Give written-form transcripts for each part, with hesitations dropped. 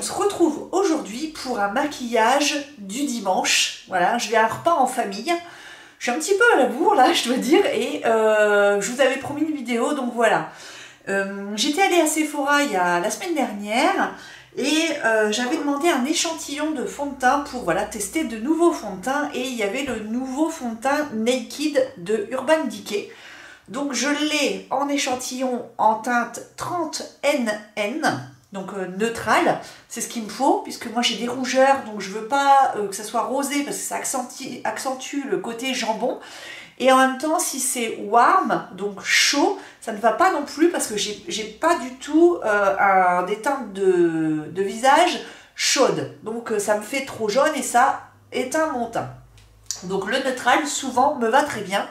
on se retrouve aujourd'hui pour un maquillage du dimanche. Voilà, je vais à un repas en famille. Je suis un petit peu à la bourre là, je dois dire, et je vous avais promis une vidéo, donc voilà. J'étais allée à Sephora la semaine dernière et j'avais demandé un échantillon de fond de teint pour voilà, tester de nouveaux fonds de teint, et il y avait le nouveau fond de teint Naked de Urban Decay. Donc je l'ai en échantillon en teinte 30NN, donc neutrale, c'est ce qu'il me faut, puisque moi j'ai des rougeurs, donc je veux pas que ça soit rosé, parce que ça accentue le côté jambon. Et en même temps, si c'est warm, donc chaud, ça ne va pas non plus, parce que j'ai pas du tout des teintes de visage chaudes. Donc ça me fait trop jaune et ça éteint mon teint. Donc le neutral, souvent, me va très bien.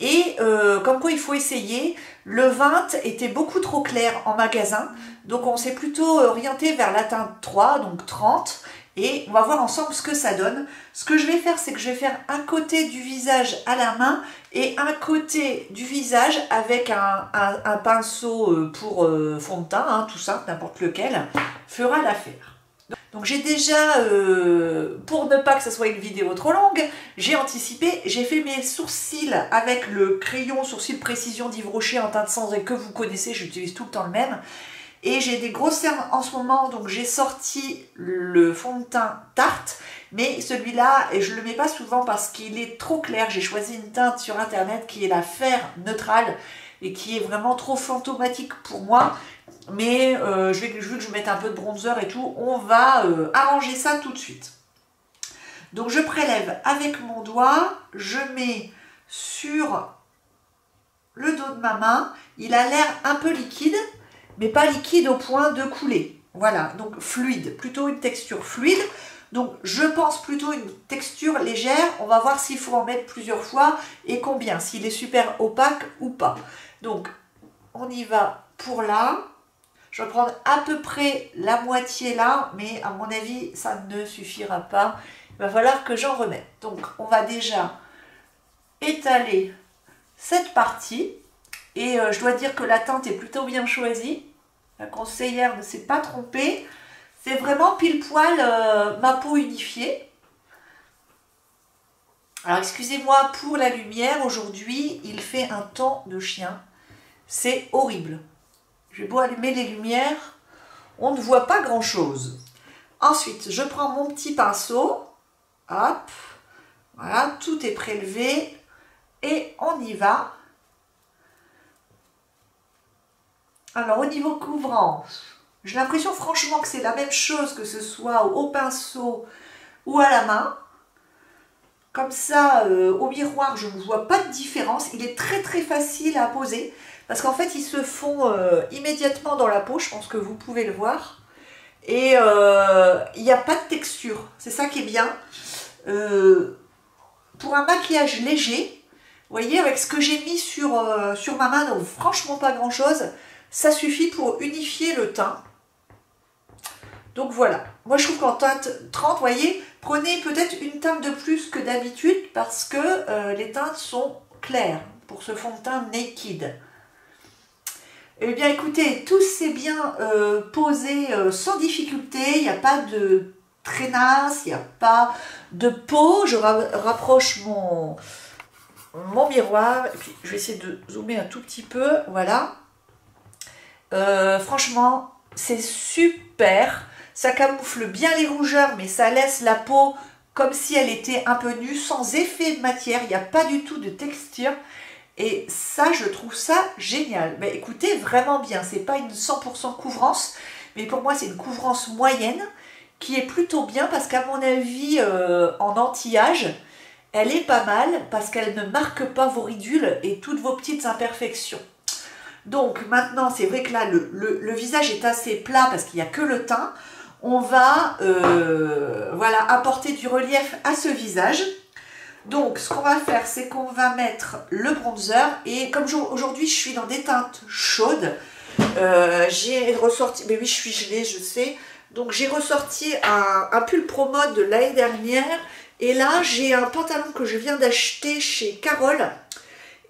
Et comme quoi il faut essayer, le 20 était beaucoup trop clair en magasin, donc on s'est plutôt orienté vers la teinte 3, donc 30, et on va voir ensemble ce que ça donne. Ce que je vais faire, c'est que je vais faire un côté du visage à la main et un côté du visage avec un pinceau pour fond de teint, hein, tout simple, n'importe lequel, fera l'affaire. Donc j'ai déjà, pour ne pas que ce soit une vidéo trop longue, j'ai anticipé, j'ai fait mes sourcils avec le crayon sourcil précision d'Yves Rocher en teinte cendrée que vous connaissez, j'utilise tout le temps le même. Et j'ai des grosses cernes en ce moment, donc j'ai sorti le fond de teint Tarte, mais celui-là, et je ne le mets pas souvent parce qu'il est trop clair. J'ai choisi une teinte sur internet qui est la Fer neutrale et qui est vraiment trop fantomatique pour moi. Mais vu que je vais mettre un peu de bronzer et tout, on va arranger ça tout de suite. Donc je prélève avec mon doigt, je mets sur le dos de ma main. Il a l'air un peu liquide, mais pas liquide au point de couler. Voilà, donc fluide, plutôt une texture fluide. Donc je pense plutôt une texture légère. On va voir s'il faut en mettre plusieurs fois et combien, s'il est super opaque ou pas. Donc on y va pour là. Je vais prendre à peu près la moitié là, mais à mon avis, ça ne suffira pas. Il va falloir que j'en remette. Donc, on va déjà étaler cette partie. Et je dois dire que la teinte est plutôt bien choisie. La conseillère ne s'est pas trompée. C'est vraiment pile poil ma peau unifiée. Alors, excusez-moi pour la lumière. Aujourd'hui, il fait un temps de chien. C'est horrible. J'ai beau allumer les lumières, on ne voit pas grand chose. Ensuite, je prends mon petit pinceau, hop, voilà, tout est prélevé et on y va. Alors au niveau couvrance, j'ai l'impression franchement que c'est la même chose, que ce soit au pinceau ou à la main. Comme ça, au miroir, je ne vois pas de différence. Il est très facile à poser. Parce qu'en fait, ils se font immédiatement dans la peau, je pense que vous pouvez le voir. Et il n'y a pas de texture, c'est ça qui est bien. Pour un maquillage léger, vous voyez, avec ce que j'ai mis sur ma main, donc franchement pas grand chose, ça suffit pour unifier le teint. Donc voilà, moi je trouve qu'en teinte 30, vous voyez, prenez peut-être une teinte de plus que d'habitude parce que les teintes sont claires pour ce fond de teint Naked. Eh bien écoutez, tout s'est bien posé sans difficulté, il n'y a pas de traînasse, il n'y a pas de peau. Je rapproche mon miroir, et puis je vais essayer de zoomer un tout petit peu, voilà. Franchement, c'est super, ça camoufle bien les rougeurs, mais ça laisse la peau comme si elle était un peu nue, sans effet de matière, il n'y a pas du tout de texture. Et ça, je trouve ça génial. Mais écoutez, vraiment bien. C'est pas une 100% couvrance, mais pour moi, c'est une couvrance moyenne qui est plutôt bien parce qu'à mon avis, en anti-âge, elle est pas mal parce qu'elle ne marque pas vos ridules et toutes vos petites imperfections. Donc maintenant, c'est vrai que là, le visage est assez plat parce qu'il n'y a que le teint. On va voilà, apporter du relief à ce visage. Donc, ce qu'on va faire, c'est qu'on va mettre le bronzer. Et comme aujourd'hui, je suis dans des teintes chaudes, j'ai ressorti... Mais oui, je suis gelée, je sais. Donc, j'ai ressorti un pull Pro Mode de l'année dernière. Et là, j'ai un pantalon que je viens d'acheter chez Carole.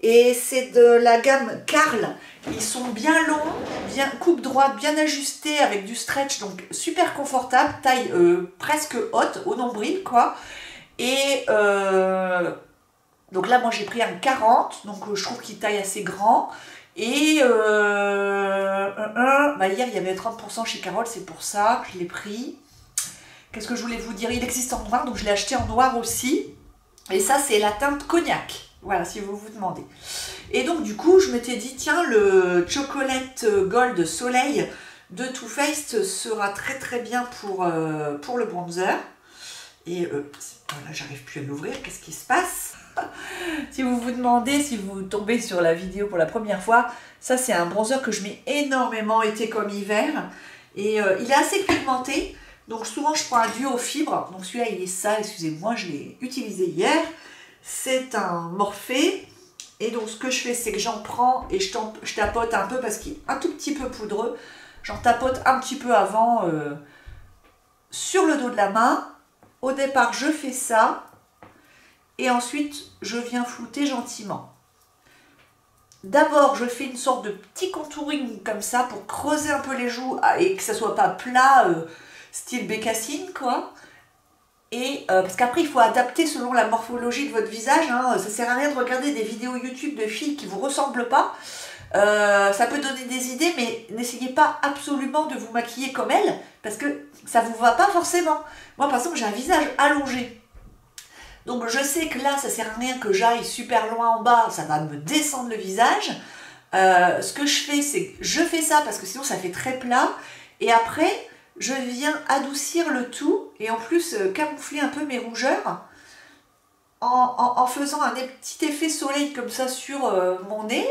Et c'est de la gamme Karl. Ils sont bien longs, bien coupe droite, bien ajustés avec du stretch, donc super confortable, taille presque haute au nombril quoi. Et donc là moi j'ai pris un 40, donc je trouve qu'il taille assez grand. Et bah hier il y avait 30% chez Carole, c'est pour ça que je l'ai pris. Qu'est-ce que je voulais vous dire? Il existe en noir, donc je l'ai acheté en noir aussi. Et ça c'est la teinte cognac, voilà si vous vous demandez. Et donc du coup je m'étais dit tiens le Chocolate Gold Soleil de Too Faced sera très très bien pour le bronzer. Et voilà, j'arrive plus à l'ouvrir, qu'est-ce qui se passe? Si vous vous demandez, si vous tombez sur la vidéo pour la première fois, ça c'est un bronzer que je mets énormément été comme hiver. Et il est assez pigmenté, donc souvent je prends un duo fibre. Donc celui-là il est sale, excusez-moi, je l'ai utilisé hier. C'est un Morphe. Et donc ce que je fais, c'est que j'en prends et je tapote un peu parce qu'il est un tout petit peu poudreux. J'en tapote un petit peu avant sur le dos de la main. Au départ, je fais ça. Et ensuite, je viens flouter gentiment. D'abord, je fais une sorte de petit contouring comme ça pour creuser un peu les joues et que ça soit pas plat, style bécassine, quoi. Et parce qu'après, il faut adapter selon la morphologie de votre visage. Hein. Ça sert à rien de regarder des vidéos YouTube de filles qui ne vous ressemblent pas. Ça peut donner des idées, mais n'essayez pas absolument de vous maquiller comme elle, parce que ça ne vous va pas forcément. Moi, par exemple, j'ai un visage allongé. Donc je sais que là, ça sert à rien que j'aille super loin en bas, ça va me descendre le visage. Ce que je fais, c'est que je fais ça parce que sinon ça fait très plat. Et après, je viens adoucir le tout et en plus camoufler un peu mes rougeurs en faisant un petit effet soleil comme ça sur mon nez.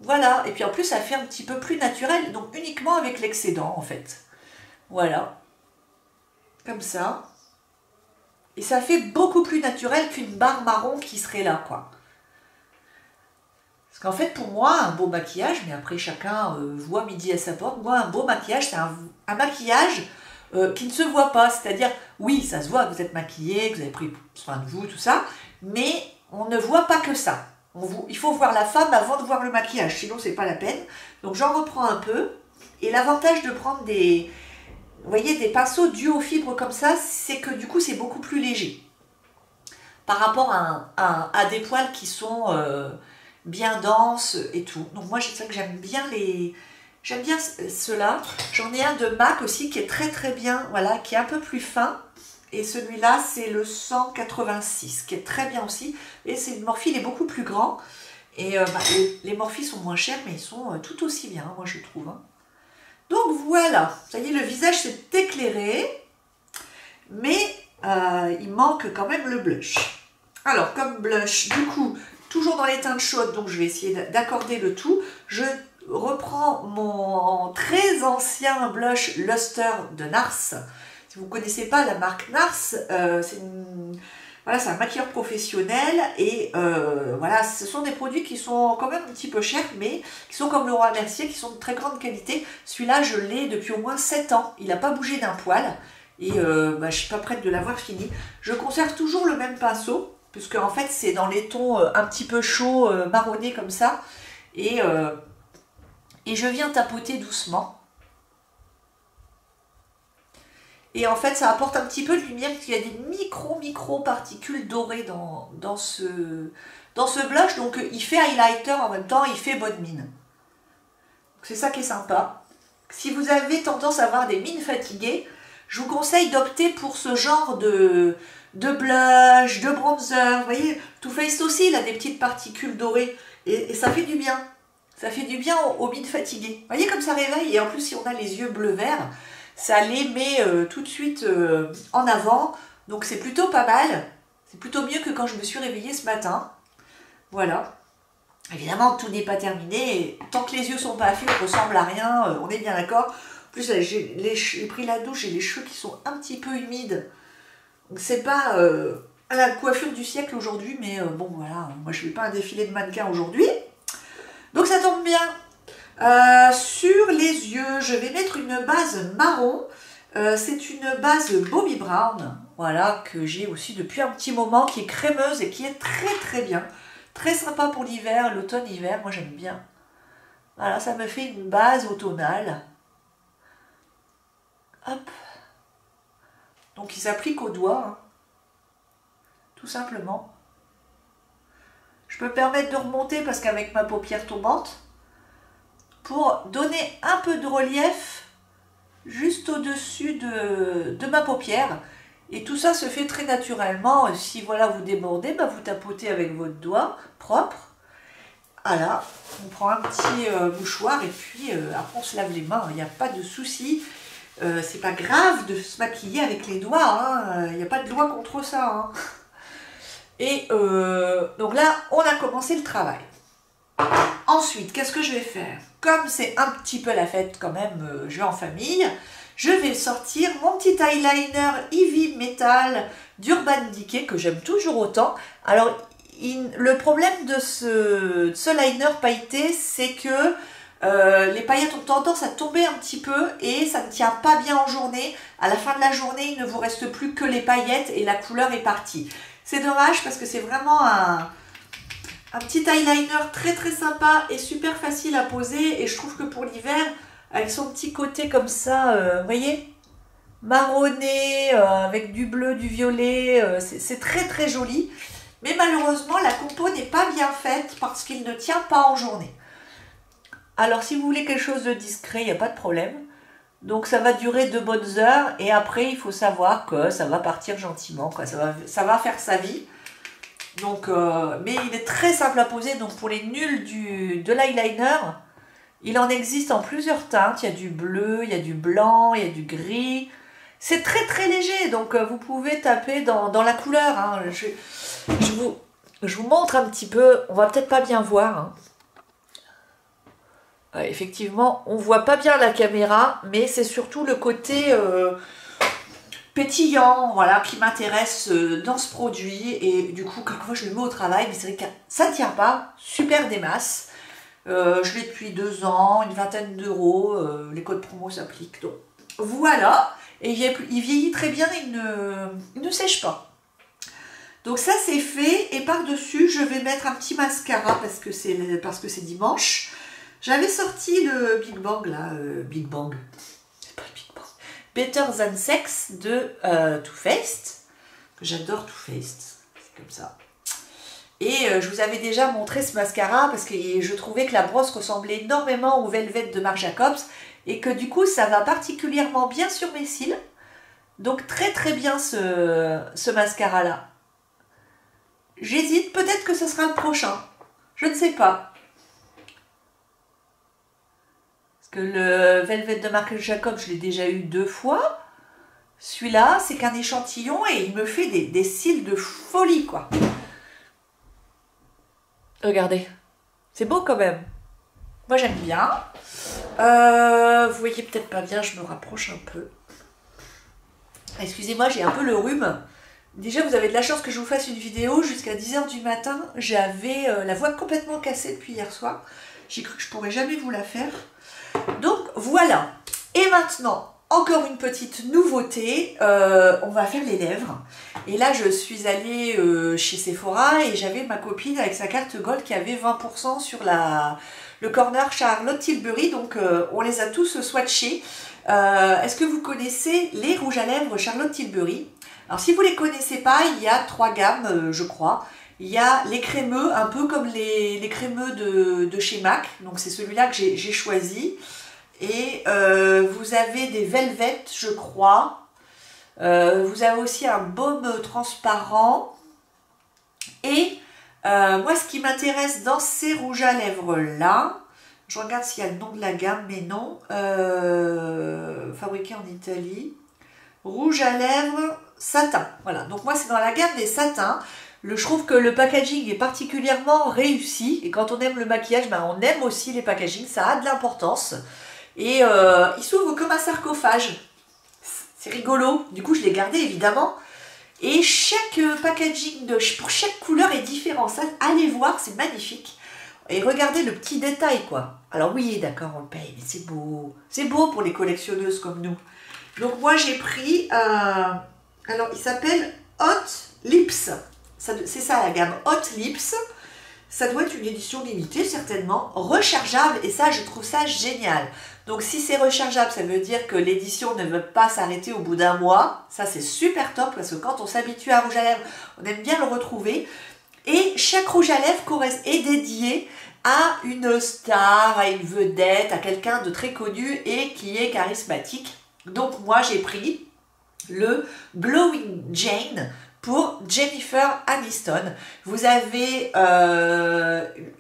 Voilà, et puis en plus ça fait un petit peu plus naturel, donc uniquement avec l'excédent en fait. Voilà, comme ça. Et ça fait beaucoup plus naturel qu'une barre marron qui serait là, quoi. Parce qu'en fait, pour moi, un beau maquillage, mais après chacun voit midi à sa porte, moi, un beau maquillage, c'est un maquillage qui ne se voit pas. C'est-à-dire, oui, ça se voit que vous êtes maquillé, que vous avez pris soin de vous, tout ça, mais on ne voit pas que ça. Il faut voir la femme avant de voir le maquillage, sinon c'est pas la peine. Donc j'en reprends un peu. Et l'avantage de prendre des... Vous voyez, des pinceaux duo fibres comme ça, c'est que du coup, c'est beaucoup plus léger. Par rapport à des poils qui sont bien denses et tout. Donc moi, c'est ça que j'aime bien J'aime bien ceux-là. J'en ai un de MAC aussi qui est très très bien, voilà, qui est un peu plus fin. Et celui-là, c'est le 186, qui est très bien aussi. Et c'est le Morphe, il est beaucoup plus grand. Et les Morphe sont moins chers, mais ils sont tout aussi bien, moi je trouve. Hein. Donc voilà, ça y est, le visage s'est éclairé, mais il manque quand même le blush. Alors, comme blush, du coup, toujours dans les teintes chaudes, donc je vais essayer d'accorder le tout. Je reprends mon très ancien blush Luster de NARS. Si vous ne connaissez pas la marque NARS, c'est un maquilleur professionnel et voilà, ce sont des produits qui sont quand même un petit peu chers, mais qui sont comme le Roi Mercier, qui sont de très grande qualité. Celui-là, je l'ai depuis au moins 7 ans. Il n'a pas bougé d'un poil et je ne suis pas prête de l'avoir fini. Je conserve toujours le même pinceau, puisque en fait, c'est dans les tons un petit peu chauds, marronnés comme ça. Et je viens tapoter doucement. Et en fait, ça apporte un petit peu de lumière parce qu'il y a des micro particules dorées dans ce blush. Donc, il fait highlighter en même temps, il fait bonne mine. C'est ça qui est sympa. Si vous avez tendance à avoir des mines fatiguées, je vous conseille d'opter pour ce genre de blush, de bronzer. Vous voyez, Too Faced aussi, il a des petites particules dorées. Et ça fait du bien. Ça fait du bien aux mines fatiguées. Vous voyez comme ça réveille. Et en plus, si on a les yeux bleu-vert, ça les met tout de suite en avant. Donc c'est plutôt pas mal. C'est plutôt mieux que quand je me suis réveillée ce matin. Voilà. Évidemment, tout n'est pas terminé. Et tant que les yeux sont pas faits, on ne ressemble à rien. On est bien d'accord. En plus, j'ai pris la douche et les cheveux qui sont un petit peu humides. Donc c'est pas la coiffure du siècle aujourd'hui. Mais bon, voilà. Moi, je ne fais pas un défilé de mannequin aujourd'hui. Donc ça tombe bien. Sur les yeux, je vais mettre une base marron. C'est une base Bobbi Brown, voilà, que j'ai aussi depuis un petit moment, qui est crémeuse et qui est très très bien. Très sympa pour l'hiver, l'automne-hiver, moi j'aime bien. Voilà, ça me fait une base automnale. Hop. Donc il s'applique au doigt, hein, tout simplement. Je peux me permettre de remonter parce qu'avec ma paupière tombante, pour donner un peu de relief juste au-dessus de ma paupière. Et tout ça se fait très naturellement. Si voilà, vous débordez, bah, vous tapotez avec votre doigt propre. Voilà, on prend un petit mouchoir et puis après on se lave les mains, il n'y a pas de souci. C'est pas grave de se maquiller avec les doigts, il n'y a pas de loi contre ça. Hein. Et donc là, on a commencé le travail. Ensuite, qu'est-ce que je vais faire? Comme c'est un petit peu la fête quand même, je vais en famille, je vais sortir mon petit eyeliner Eevee Metal d'Urban Decay que j'aime toujours autant. Alors, le problème de ce liner pailleté, c'est que les paillettes ont tendance à tomber un petit peu et ça ne tient pas bien en journée. À la fin de la journée, il ne vous reste plus que les paillettes et la couleur est partie. C'est dommage parce que c'est vraiment un petit eyeliner très très sympa et super facile à poser. Et je trouve que pour l'hiver, avec son petit côté comme ça, vous voyez, marronné, avec du bleu, du violet, c'est très très joli. Mais malheureusement, la compo n'est pas bien faite parce qu'il ne tient pas en journée. Alors, si vous voulez quelque chose de discret, il n'y a pas de problème. Donc, ça va durer 2 bonnes heures. Et après, il faut savoir que ça va partir gentiment, quoi. Ça va faire sa vie. Donc, mais il est très simple à poser. Donc, pour les nuls de l'eyeliner, il en existe en plusieurs teintes. Il y a du bleu, il y a du blanc, il y a du gris. C'est très très léger. Donc, vous pouvez taper dans la couleur. Hein. Je vous montre un petit peu. On va peut-être pas bien voir. Hein. Effectivement, on voit pas bien la caméra, mais c'est surtout le côté pétillant, voilà, qui m'intéresse dans ce produit. Et du coup, quelquefois je le mets au travail, mais c'est vrai que ça ne tient pas, super des masses. Je l'ai depuis 2 ans, une vingtaine d'euros, les codes promo s'appliquent. Donc voilà, et il vieillit très bien, il ne sèche pas. Donc ça c'est fait, et par-dessus je vais mettre un petit mascara parce que c'est dimanche. J'avais sorti le Big Bang, là, Big Bang, c'est pas le Big Bang, Better Than Sex de Too Faced, que j'adore Too Faced, c'est comme ça. Et je vous avais déjà montré ce mascara parce que je trouvais que la brosse ressemblait énormément au Velvet de Marc Jacobs et que du coup ça va particulièrement bien sur mes cils. Donc très très bien ce mascara là. J'hésite, peut-être que ce sera le prochain, je ne sais pas. Que le Velvet de Marc Jacobs, je l'ai déjà eu 2 fois. Celui-là, c'est qu'un échantillon et il me fait des cils de folie, quoi. Regardez. C'est beau quand même. Moi, j'aime bien. Vous voyez peut-être pas bien, je me rapproche un peu. Excusez-moi, j'ai un peu le rhume. Déjà, vous avez de la chance que je vous fasse une vidéo. Jusqu'à 10 h du matin, j'avais la voix complètement cassée depuis hier soir. J'ai cru que je pourrais jamais vous la faire. Donc voilà, et maintenant encore une petite nouveauté, on va faire les lèvres. Et là je suis allée chez Sephora et j'avais ma copine avec sa carte Gold qui avait 20% sur le corner Charlotte Tilbury, donc on les a tous swatchés. Est-ce que vous connaissez les rouges à lèvres Charlotte Tilbury? Alors si vous ne les connaissez pas, il y a 3 gammes je crois. Il y a les crémeux, un peu comme les crémeux de chez MAC. Donc c'est celui-là que j'ai choisi. Et vous avez des velvet, je crois. Vous avez aussi un baume transparent. Et moi, ce qui m'intéresse dans ces rouges à lèvres-là, je regarde s'il y a le nom de la gamme, mais non. Fabriqué en Italie. Rouge à lèvres satin. Voilà, donc moi, c'est dans la gamme des satins. Je trouve que le packaging est particulièrement réussi. Et quand on aime le maquillage, ben, on aime aussi les packagings. Ça a de l'importance. Et il s'ouvre comme un sarcophage. C'est rigolo. Du coup, je l'ai gardé évidemment. Et chaque packaging pour chaque couleur est différent. Ça, allez voir, c'est magnifique. Et regardez le petit détail, quoi. Alors oui, d'accord, on le paye, mais c'est beau. C'est beau pour les collectionneuses comme nous. Donc moi, j'ai pris... alors, il s'appelle Hot Lips. C'est ça la gamme Hot Lips. Ça doit être une édition limitée, certainement, rechargeable, et ça, je trouve ça génial. Donc, si c'est rechargeable, ça veut dire que l'édition ne veut pas s'arrêter au bout d'un mois. Ça, c'est super top, parce que quand on s'habitue à un rouge à lèvres, on aime bien le retrouver. Et chaque rouge à lèvres est dédié à une star, à une vedette, à quelqu'un de très connu et qui est charismatique. Donc, moi, j'ai pris le Glowing Jane pour Jennifer Aniston. Vous avez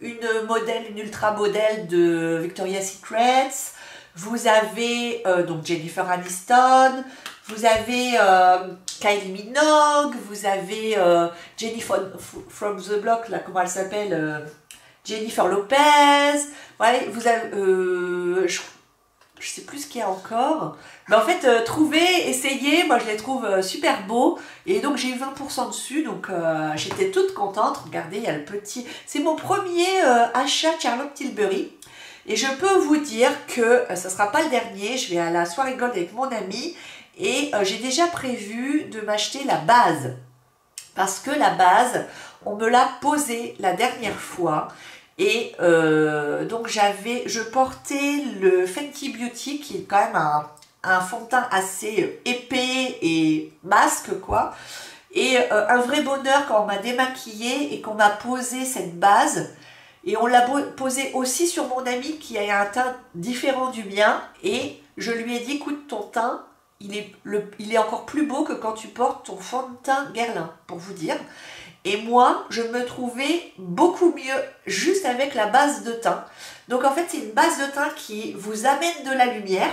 une ultra modèle de Victoria's Secret. Vous avez donc Jennifer Aniston. Vous avez Kylie Minogue. Vous avez Jennifer from the Block, là, comment elle s'appelle, Jennifer Lopez. Ouais, vous avez, je sais plus ce qu'il y a encore. Mais en fait, trouvez, essayez. Moi, je les trouve super beaux. Et donc, j'ai eu 20% dessus. Donc, j'étais toute contente. Regardez, il y a le petit... C'est mon premier achat Charlotte Tilbury. Et je peux vous dire que ça ne sera pas le dernier. Je vais à la soirée gold avec mon ami. Et j'ai déjà prévu de m'acheter la base. Parce que la base, on me l'a posée la dernière fois. Et donc je portais le Fenty Beauty qui est quand même un fond de teint assez épais et masque quoi. Et un vrai bonheur quand on m'a démaquillée et qu'on m'a posé cette base. Et on l'a posé aussi sur mon ami qui a un teint différent du mien. Et je lui ai dit, écoute, ton teint, il est encore plus beau que quand tu portes ton fond de teint Guerlain, pour vous dire. Et moi, je me trouvais beaucoup mieux juste avec la base de teint. Donc en fait, c'est une base de teint qui vous amène de la lumière.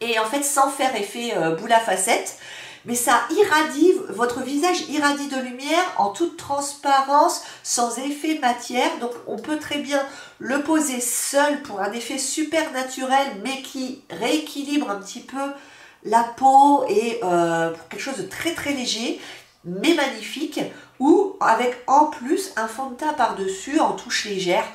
Et en fait, sans faire effet boule à facettes. Mais ça irradie, votre visage irradie de lumière en toute transparence, sans effet matière. Donc on peut très bien le poser seul pour un effet super naturel, mais qui rééquilibre un petit peu la peau et pour quelque chose de très très léger, mais magnifique, ou avec en plus un fond de teint par-dessus en touche légère.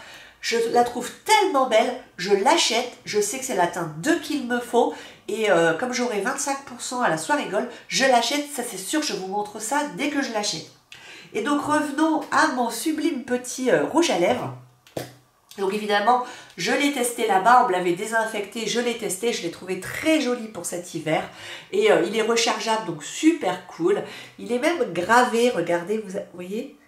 Je la trouve tellement belle, je l'achète, je sais que c'est la teinte 2 qu'il me faut, et comme j'aurai 25% à la soirée gold, je l'achète, ça c'est sûr, je vous montre ça dès que je l'achète. Et donc revenons à mon sublime petit rouge à lèvres. Donc évidemment, je l'ai testé là-bas, on me l'avait désinfecté, je l'ai testé, je l'ai trouvé très joli pour cet hiver. Et il est rechargeable, donc super cool. Il est même gravé, regardez, vous voyez,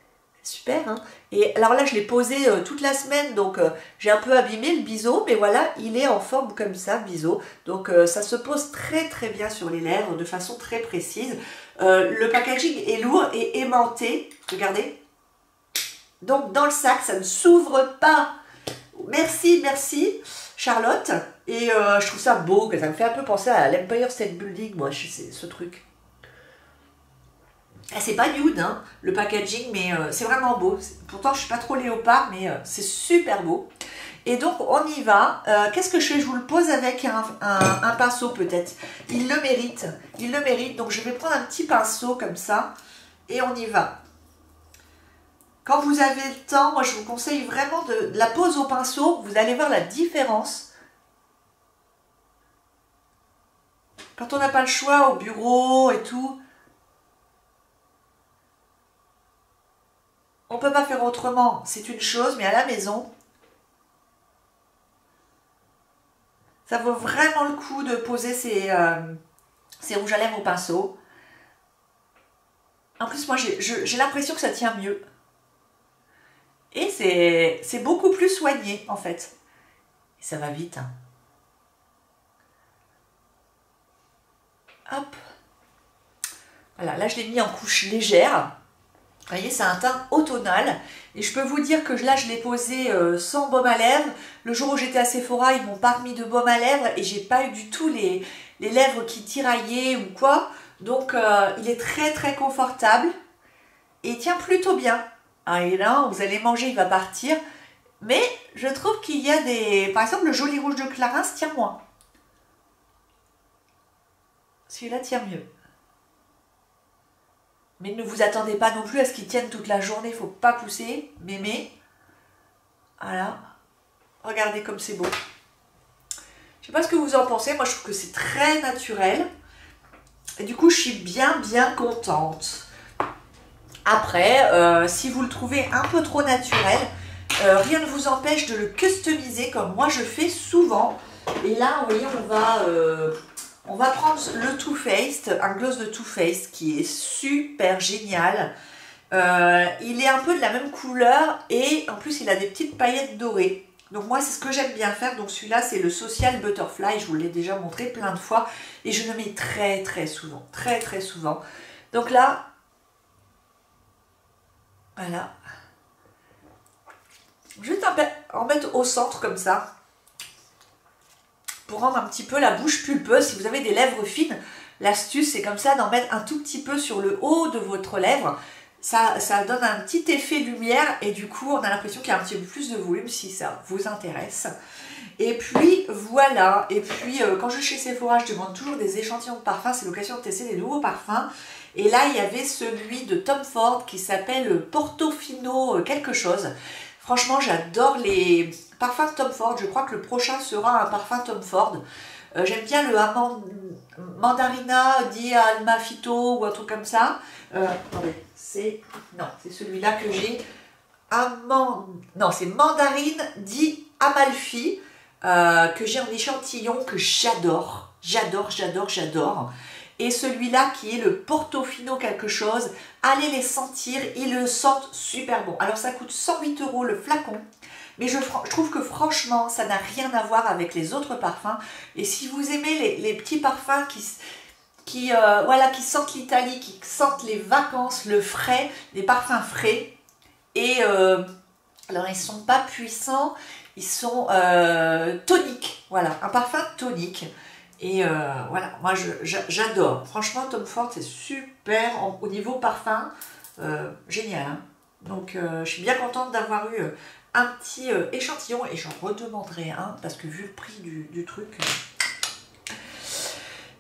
c'est super. Hein, et alors là, je l'ai posé toute la semaine, donc j'ai un peu abîmé le biseau, mais voilà, il est en forme comme ça, biseau. Donc ça se pose très très bien sur les lèvres, de façon très précise. Le packaging est lourd et aimanté, regardez. Donc dans le sac, ça ne s'ouvre pas. Merci, merci Charlotte. Et je trouve ça beau, que ça me fait un peu penser à l'Empire State Building, moi, ce truc. C'est pas nude, hein, le packaging, mais c'est vraiment beau. Pourtant, je suis pas trop léopard, mais c'est super beau. Et donc, on y va. Qu'est-ce que je fais? Je vous le pose avec un pinceau, peut-être. Il le mérite. Il le mérite. Donc, je vais prendre un petit pinceau comme ça. Et on y va. Quand vous avez le temps, moi je vous conseille vraiment de la pose au pinceau, vous allez voir la différence. Quand on n'a pas le choix au bureau et tout, on ne peut pas faire autrement, c'est une chose, mais à la maison, ça vaut vraiment le coup de poser ces rouges à lèvres au pinceau. En plus, moi j'ai l'impression que ça tient mieux. Et c'est beaucoup plus soigné, en fait. Et ça va vite. Hein. Hop. Voilà, là, je l'ai mis en couche légère. Vous voyez, c'est un teint automnal. Et je peux vous dire que là, je l'ai posé sans baume à lèvres. Le jour où j'étais à Sephora, ils m'ont pas remis de baume à lèvres. Et j'ai pas eu du tout les lèvres qui tiraillaient ou quoi. Donc, il est très, très confortable. Et il tient plutôt bien. Ah, et là, vous allez manger, il va partir. Mais je trouve qu'il y a des... Par exemple, le joli rouge de Clarins tient moins. Celui-là tient mieux. Mais ne vous attendez pas non plus à ce qu'il tienne toute la journée. Il ne faut pas pousser. Mémé. Voilà. Regardez comme c'est beau. Je ne sais pas ce que vous en pensez. Moi, je trouve que c'est très naturel. Et du coup, je suis bien, bien contente. Après, si vous le trouvez un peu trop naturel, rien ne vous empêche de le customiser comme moi je fais souvent. Et là, vous voyez, on va prendre le Too Faced, un gloss de Too Faced qui est super génial. Il est un peu de la même couleur et en plus il a des petites paillettes dorées. Donc moi c'est ce que j'aime bien faire. Donc celui-là c'est le Social Butterfly, je vous l'ai déjà montré plein de fois. Et je le mets très souvent, très souvent. Donc là, voilà. Je vais en mettre au centre comme ça. Pour rendre un petit peu la bouche pulpeuse. Si vous avez des lèvres fines, l'astuce c'est comme ça d'en mettre un tout petit peu sur le haut de votre lèvre. Ça donne un petit effet lumière et du coup on a l'impression qu'il y a un petit peu plus de volume si ça vous intéresse. Et puis voilà, et puis quand je vais chez Sephora, je demande toujours des échantillons de parfums, c'est l'occasion de tester des nouveaux parfums. Et là il y avait celui de Tom Ford qui s'appelle Portofino quelque chose. Franchement j'adore les parfums de Tom Ford, je crois que le prochain sera un parfum Tom Ford. J'aime bien le Mandarina di Almafito ou un truc comme ça. Attendez, c'est celui-là que j'ai. Non, c'est Mandarine di Amalfi que j'ai en échantillon que j'adore. J'adore. Et celui-là qui est le Portofino quelque chose, allez les sentir, ils le sentent super bon. Alors ça coûte 108 € le flacon. Mais je trouve que franchement, ça n'a rien à voir avec les autres parfums. Et si vous aimez les petits parfums qui sentent l'Italie, qui sentent les vacances, le frais, les parfums frais. Et alors, ils ne sont pas puissants, ils sont toniques. Voilà, un parfum tonique. Et voilà, moi j'adore. Franchement, Tom Ford, c'est super au niveau parfum. Génial. Hein. Donc, je suis bien contente d'avoir eu un petit échantillon et j'en redemanderai un parce que vu le prix du truc...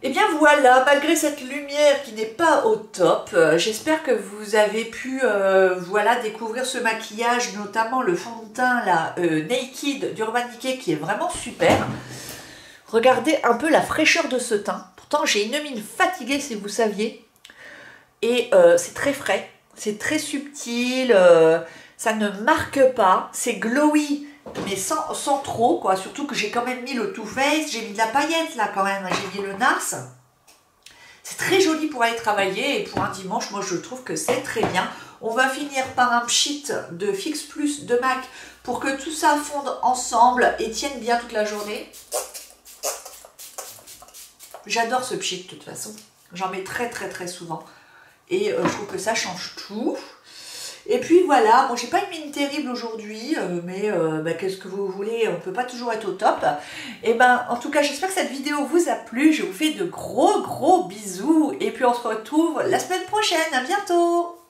Et bien voilà, malgré cette lumière qui n'est pas au top, j'espère que vous avez pu voilà, découvrir ce maquillage, notamment le fond de teint là, Naked d'Urban Decay qui est vraiment super. Regardez un peu la fraîcheur de ce teint. Pourtant j'ai une mine fatiguée si vous saviez. Et c'est très frais, c'est très subtil, ça ne marque pas, c'est glowy, mais sans trop, quoi. Surtout que j'ai quand même mis le Too Faced, j'ai mis de la paillette là quand même, j'ai mis le NARS. C'est très joli pour aller travailler et pour un dimanche, moi je trouve que c'est très bien. On va finir par un pchit de Fix Plus de MAC pour que tout ça fonde ensemble et tienne bien toute la journée. J'adore ce pchit de toute façon, j'en mets très souvent et je trouve que ça change tout. Et puis voilà, bon j'ai pas une mine terrible aujourd'hui, mais qu'est-ce que vous voulez, on peut pas toujours être au top. Et ben en tout cas j'espère que cette vidéo vous a plu, je vous fais de gros bisous et puis on se retrouve la semaine prochaine, à bientôt.